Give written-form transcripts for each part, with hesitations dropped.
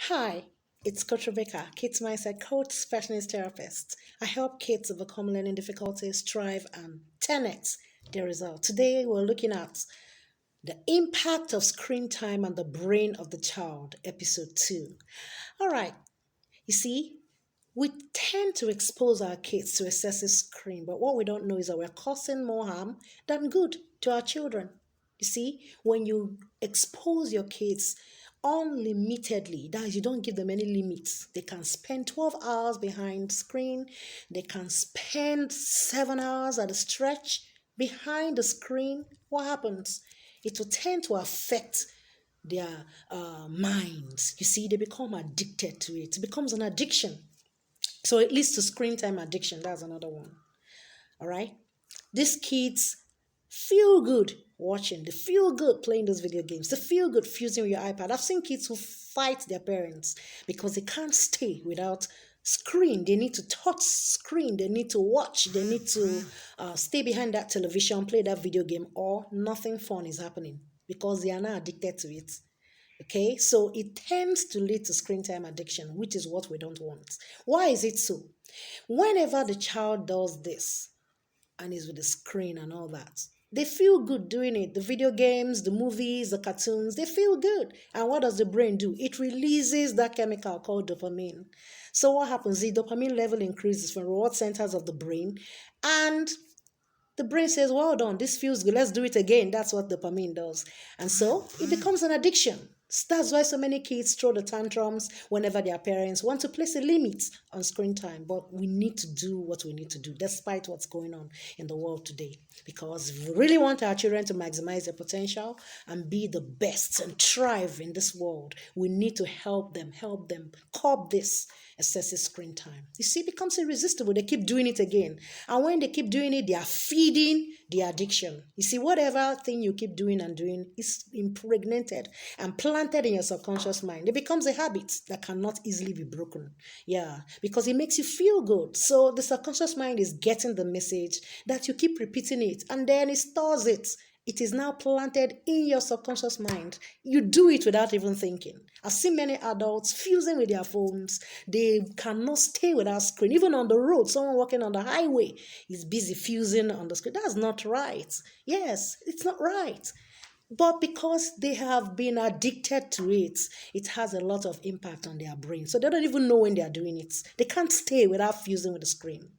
Hi, it's Coach Rebecca, kids mindset coach, specialist therapist. I help kids overcome learning difficulties, thrive, and 10x their result. Today, we're looking at the impact of screen time on the brain of the child, episode 2. All right, you see, we tend to expose our kids to excessive screen, but what we don't know is that we're causing more harm than good to our children. You see, when you expose your kids unlimitedly, that is, you don't give them any limits. They can spend 12 hours behind screen. They can spend 7 hours at a stretch behind the screen. What happens? It will tend to affect their minds. You see, they become addicted to it. It becomes an addiction. So it leads to screen time addiction. That's another one. All right. These kids feel good watching. They feel good playing those video games. They feel good fusing with your iPad. I've seen kids who fight their parents because they can't stay without screen. They need to touch screen. They need to watch. They need to stay behind that television, play that video game, or nothing fun is happening because they are now addicted to it. Okay, so it tends to lead to screen time addiction, which is what we don't want. Why is it so? Whenever the child does this and is with the screen and all that, they feel good doing it. The video games, the movies, the cartoons, they feel good. And what does the brain do? It releases that chemical called dopamine. So what happens? The dopamine level increases from reward centers of the brain, and the brain says, well done, this feels good, let's do it again. That's what dopamine does. And so it becomes an addiction. That's why so many kids throw the tantrums whenever their parents want to place a limit on screen time. But we need to do what we need to do despite what's going on in the world today. Because if we really want our children to maximize their potential and be the best and thrive in this world, we need to help them curb this excessive screen time. You see, it becomes irresistible. They keep doing it again. And when they keep doing it, they are feeding the addiction. You see, whatever thing you keep doing and doing is impregnated and planted in your subconscious mind. It becomes a habit that cannot easily be broken. Yeah, because it makes you feel good. So the subconscious mind is getting the message that you keep repeating it, and then it stores it. It is now planted in your subconscious mind. You do it without even thinking. I've seen many adults fusing with their phones. They cannot stay without screen. Even on the road, someone walking on the highway is busy fusing on the screen. That's not right. Yes, it's not right. But because they have been addicted to it, it has a lot of impact on their brain. So they don't even know when they are doing it. They can't stay without fusing with the screen.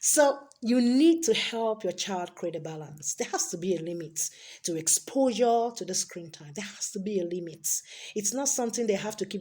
So you need to help your child create a balance. There has to be a limit to exposure to the screen time. There has to be a limit. It's not something they have to keep